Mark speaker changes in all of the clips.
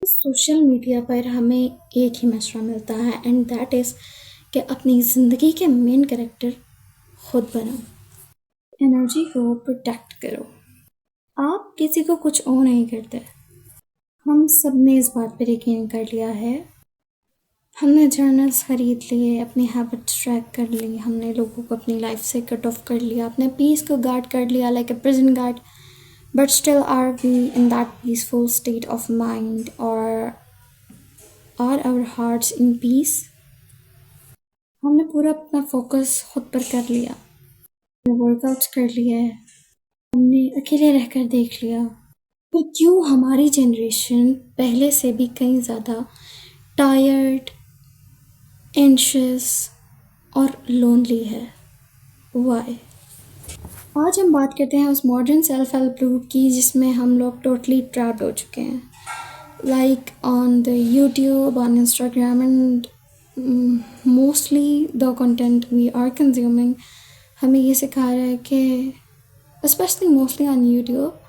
Speaker 1: Social media पर हमें एक ही मशवरा मिलता है एंड दैट इज़ कि अपनी ज़िंदगी के मेन कैरेक्टर खुद बनो, एनर्जी को प्रोटेक्ट करो। आप किसी को कुछ ओ नहीं करते। हम सब ने इस बात पर यकीन कर लिया है। हमने जर्नल्स ख़रीद लिए, अपनी हैबिट्स ट्रैक कर ली, हमने लोगों को अपनी लाइफ से कट ऑफ कर लिया, अपने पीस को गार्ड कर लिया like a prison guard. But still are we in that peaceful state of mind और are our hearts in peace? हमने पूरा अपना फोकस खुद पर कर लिया, हमने वर्कआउट्स कर लिए, हमने अकेले रहकर देख लिया। पर क्यों हमारी जनरेशन पहले से भी कहीं ज़्यादा टायर्ड, एंशियस और लोनली है? वाई? आज हम बात करते हैं उस मॉडर्न सेल्फ हेल्प ग्रुप की जिसमें हम लोग टोटली ट्रैप्ड हो चुके हैं, like on the YouTube, on Instagram and mostly the content we are consuming हमें ये सिखा रहा है कि स्पेशली मोस्टली ऑन यूट्यूब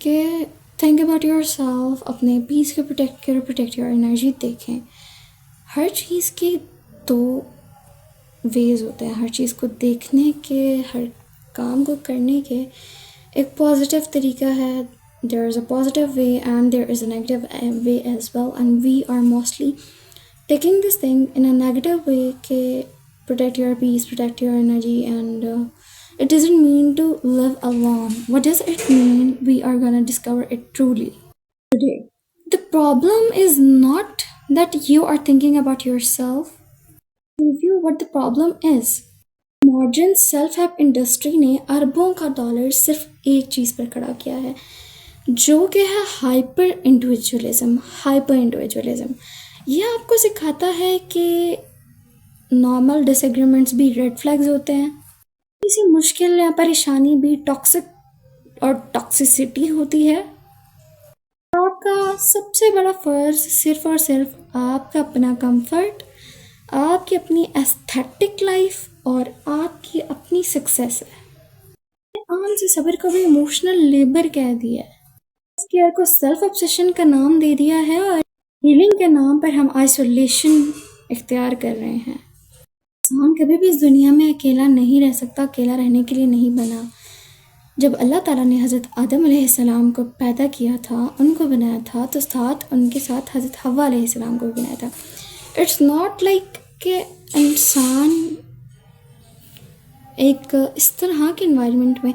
Speaker 1: कि थिंक अबाउट योर सेल्फ, अपने पीस को प्रोटेक्ट करो, प्रोटेक्ट योर एनर्जी। देखें, हर चीज़ के दो वेज होते हैं, हर चीज़ को देखने के, हर काम को करने के एक पॉजिटिव तरीका है। There is a positive way and there is a negative way as well, and we are mostly taking this thing in a negative way ke protect your peace, protect your energy, and it doesn't mean to live alone. What does it mean? We are gonna discover it truly today. The problem is not that you are thinking about yourself. Review what the problem is. Modern self help industry ने अरबों का dollar सिर्फ एक चीज़ पर खड़ा किया है, जो कि है हाइपर इंडिविजुअलिज्म। ये आपको सिखाता है कि नॉर्मल डिसएग्रीमेंट्स भी रेड फ्लैग्स होते हैं, किसी मुश्किल या परेशानी भी टॉक्सिक और टॉक्सिसिटी होती है। आपका सबसे बड़ा फ़र्ज सिर्फ और सिर्फ आपका अपना कंफर्ट, आपकी अपनी एस्थेटिक लाइफ और आपकी अपनी सक्सेस है। आम से सब्र को भी इमोशनल लेबर कह दिया है, केयर को सेल्फ ऑब्सेशन का नाम दे दिया है और हीलिंग के नाम पर हम आइसोलेशन इख्तियार कर रहे हैं। इंसान कभी भी इस दुनिया में अकेला नहीं रह सकता, अकेला रहने के लिए नहीं बना। जब अल्लाह ताला ने हज़रत आदम अलैहिस्सलाम को पैदा किया था, उनको बनाया था, तो साथ उनके साथ हज़रत हव्वा अलैहिस्सलाम को भी बनाया था। इट्स नॉट लाइक कि इंसान एक इस तरह के इन्वायरमेंट में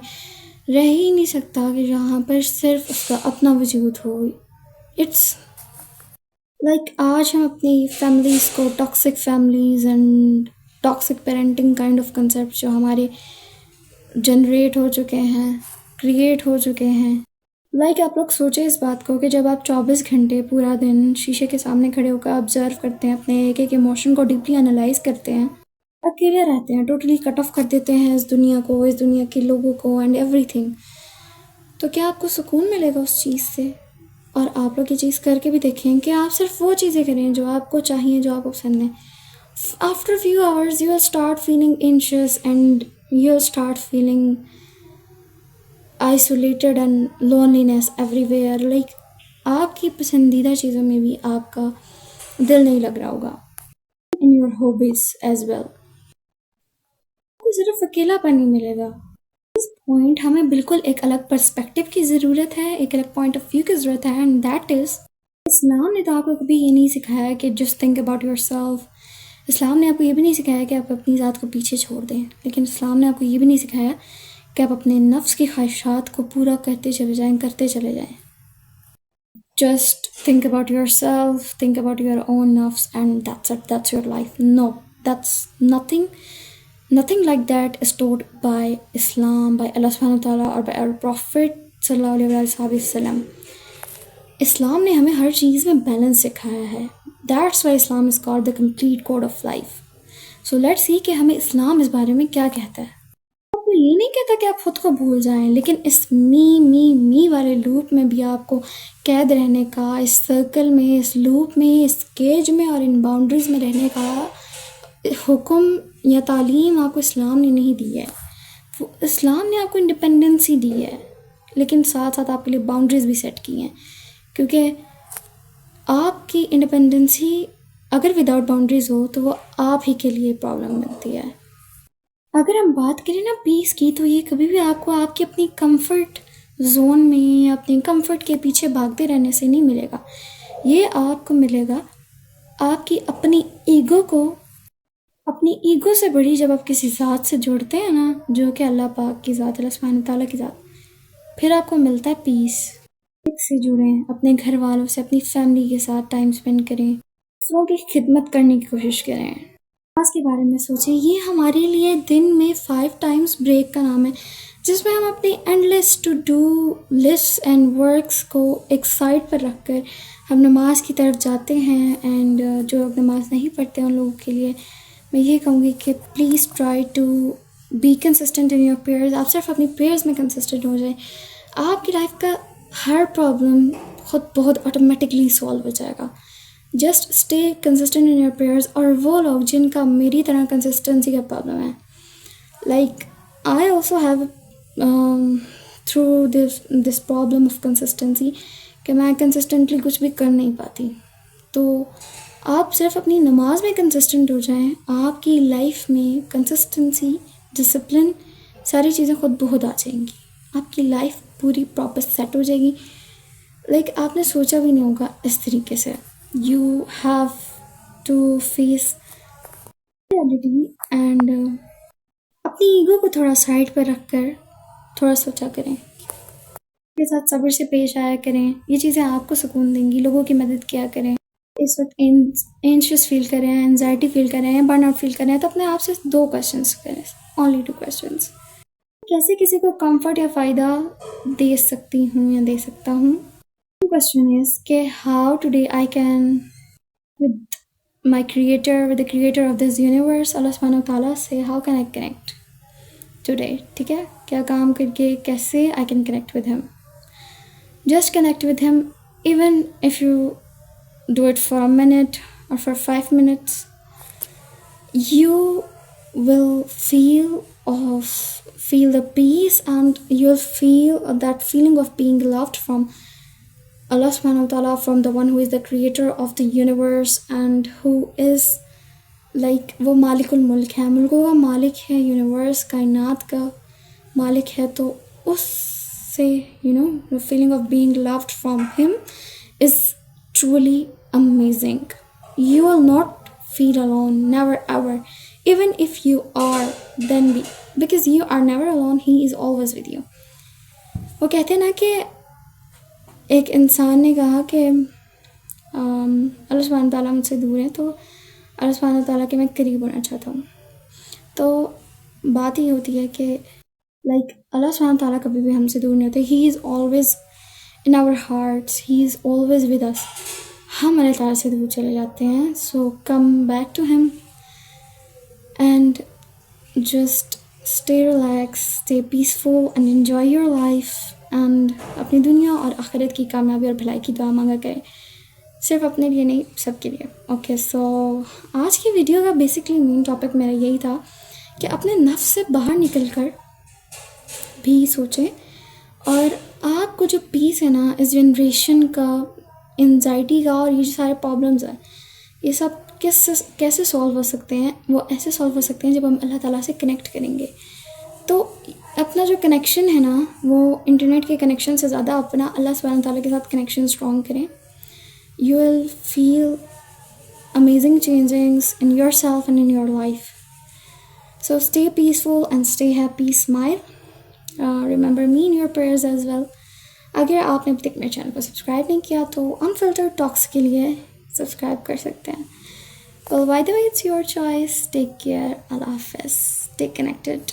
Speaker 1: रह ही नहीं सकता कि जहाँ पर सिर्फ उसका अपना वजूद हो। इट्स लाइक आज हम अपनी फैमिलीज़ को toxic families and toxic parenting kind of concept जो हमारे जनरेट हो चुके हैं, क्रिएट हो चुके हैं। लाइक आप लोग सोचें इस बात को कि जब आप 24 घंटे पूरा दिन शीशे के सामने खड़े होकर ऑब्जर्व करते हैं, अपने एक एक इमोशन को डीपली एनालाइज करते हैं, अकेले रहते हैं, टोटली कट ऑफ कर देते हैं इस दुनिया को, इस दुनिया के लोगों को एंड एवरीथिंग, तो क्या आपको सुकून मिलेगा उस चीज़ से? और आप लोग ये चीज़ करके भी देखें कि आप सिर्फ वो चीज़ें करें जो आपको चाहिए, जो आपको पसंद है। After few hours you will start feeling anxious and you will start feeling isolated and loneliness everywhere. Like आपकी पसंदीदा चीज़ों में भी आपका दिल नहीं लग रहा होगा, in your hobbies as well. आपको सिर्फ अकेलापन ही मिलेगा। इस पॉइंट हमें बिल्कुल एक अलग पर्सपेक्टिव की ज़रूरत है, एक अलग पॉइंट ऑफ व्यू की ज़रूरत है, एंड दैट इज़ इस्लाम ने तो आपको कभी ये नहीं सिखाया कि just think about yourself. Islam ने आपको ये भी नहीं सिखाया कि आप अपनी ज़ात को पीछे छोड़ दें, लेकिन इस्लाम ने आपको ये भी नहीं सिखाया कि आप अपने नफ्स की ख्वाहिशात को पूरा करते चले जाएं, करते चले जाएं। Just think about yourself, think about your own नफ्स and that's it, that's your life. No, that's nothing like that is taught by Islam, by Allah subhanahu wa ta'ala or by our Prophet sallallahu alaihi wasallam. इस्लाम ने हमें हर चीज़ में balance सिखाया है। That's why Islam is called the complete code of life. So let's see कि हमें इस्लाम इस बारे में क्या कहता है। आपको ये नहीं कहता कि आप खुद को भूल जाएं, लेकिन इस मी वाले लूप में भी आपको कैद रहने का, इस सर्कल में, इस लूप में, इस केज में और इन बाउंड्रीज में रहने का हुक्म या तालीम आपको इस्लाम ने नहीं दी है। इस्लाम ने आपको इंडिपेंडेंसी दी है, लेकिन साथ साथ आपके लिए बाउंड्रीज़ भी सेट की हैं, क्योंकि आपकी इंडिपेंडेंस ही अगर विदाउट बाउंड्रीज हो तो वो आप ही के लिए प्रॉब्लम बनती है। अगर हम बात करें ना पीस की, तो ये कभी भी आपको आपकी अपनी कंफर्ट जोन में अपनी कंफर्ट के पीछे भागते रहने से नहीं मिलेगा। ये आपको मिलेगा आपकी अपनी ईगो को, अपनी ईगो से बड़ी जब आप किसी ज़ात से जुड़ते हैं ना, जो कि अल्लाह पाक की ज़ात, अल्लाह सुब्हान ताला की ज़ात, फिर आपको मिलता है पीस। से जुड़ें, अपने घर वालों से, अपनी फैमिली के साथ टाइम स्पेंड करें, दूसरों की खिदमत करने की कोशिश करें, नमाज के बारे में सोचें। ये हमारे लिए दिन में 5 टाइम्स ब्रेक का नाम है, जिसमें हम अपनी endless to do list and works को एक साइड पर रख कर हम नमाज की तरफ जाते हैं। एंड जो लोग नमाज नहीं पढ़ते उन लोगों के लिए मैं ये कहूँगी कि please try to be consistent in your prayers. आप सिर्फ अपनी प्रेयर्स में कंसिस्टेंट हो जाए, आपकी लाइफ का हर प्रॉब्लम खुद बहुत ऑटोमेटिकली सॉल्व हो जाएगा। Just stay consistent in your prayers. और वो लोग जिनका मेरी तरह कंसिस्टेंसी का प्रॉब्लम है, like I also have through this problem of consistency, कि मैं कंसिस्टेंटली कुछ भी कर नहीं पाती। तो आप सिर्फ अपनी नमाज में कंसिस्टेंट हो जाएं, आपकी लाइफ में कंसिस्टेंसी, डिसिप्लिन, सारी चीज़ें खुद बहुत आ जाएंगी। आपकी लाइफ पूरी प्रॉपर सेट हो जाएगी। लाइक आपने सोचा भी नहीं होगा इस तरीके से। You have to face reality and अपनी ईगो को थोड़ा साइड पर रख कर थोड़ा सोचा करें, के साथ सब्र से पेश आया करें। ये चीज़ें आपको सुकून देंगी। लोगों की मदद किया करें। इस वक्त एंशियस फील कर रहे हैं, एंजाइटी फील कर रहे हैं, बर्नआउट फील कर रहे हैं, तो अपने आप से 2 क्वेश्चंस करें, ओनली 2 क्वेश्चंस। कैसे किसी को कंफर्ट या फ़ायदा दे सकती हूँ या दे सकता हूँ। क्वेश्चन इज कि how today I can with my creator, with the creator of this universe, Allah सुब्हानहू व तआला से how can I connect today. ठीक है, क्या काम करके कैसे I can connect with him. Just connect with him, even if you do it for a minute or for 5 minutes, you will feel the peace, and you'll feel that feeling of being loved from Allah subhanahu wa ta'ala, from the one who is the creator of the universe and who is like वो मालिकुल मुल्क है, मुल्कों का मालिक है, universe कायनात का मालिक है। तो उससे the feeling of being loved from him is truly amazing. You will not feel alone, never ever. Even if you are, then because you are never alone, he is always with you. वो कहते हैं ना कि एक इंसान ने कहा कि अल्लाह सुब्हानहू तआला मुझसे दूर है, तो अल्लाह सुब्हानहू तआला के मैं करीब होना चाहता हूँ। तो बात ये होती है कि लाइक अल्लाह सुब्हानहू तआला कभी भी हमसे दूर नहीं होते। He is always in our hearts, he is always with us. हम अल्लाह ताला से दूर चले जाते हैं। So come back to him and just stay relax, stay peaceful and enjoy your life. And अपनी दुनिया और आखिरत की कामयाबी और भलाई की दुआ मांगा करें, सिर्फ अपने लिए नहीं, सबके लिए। ओके, सो आज की वीडियो का बेसिकली मेन टॉपिक मेरा यही था कि अपने नफ्स से बाहर निकल कर भी सोचें, और आपको जो पीस है ना इस जनरेशन का, एंजाइटी का और ये जो सारे प्रॉब्लम्स हैं, ये सब कैसे सॉल्व हो सकते हैं। वो ऐसे सॉल्व हो सकते हैं जब हम अल्लाह ताला से कनेक्ट करेंगे। तो अपना जो कनेक्शन है ना, वो इंटरनेट के कनेक्शन से ज़्यादा अपना अल्लाह सुब्हानहू ताला के साथ कनेक्शन स्ट्रॉन्ग करें। You will feel amazing changings in yourself and in your life. So stay peaceful and stay happy, smile, remember me in your prayers as well. अगर आपने अभी तक मेरे चैनल को सब्सक्राइब नहीं किया तो अनफिल्टर्ड टॉक्स के लिए सब्सक्राइब कर सकते हैं। Well, by the way, it's your choice. Take care. Allah Hafiz. Stay connected.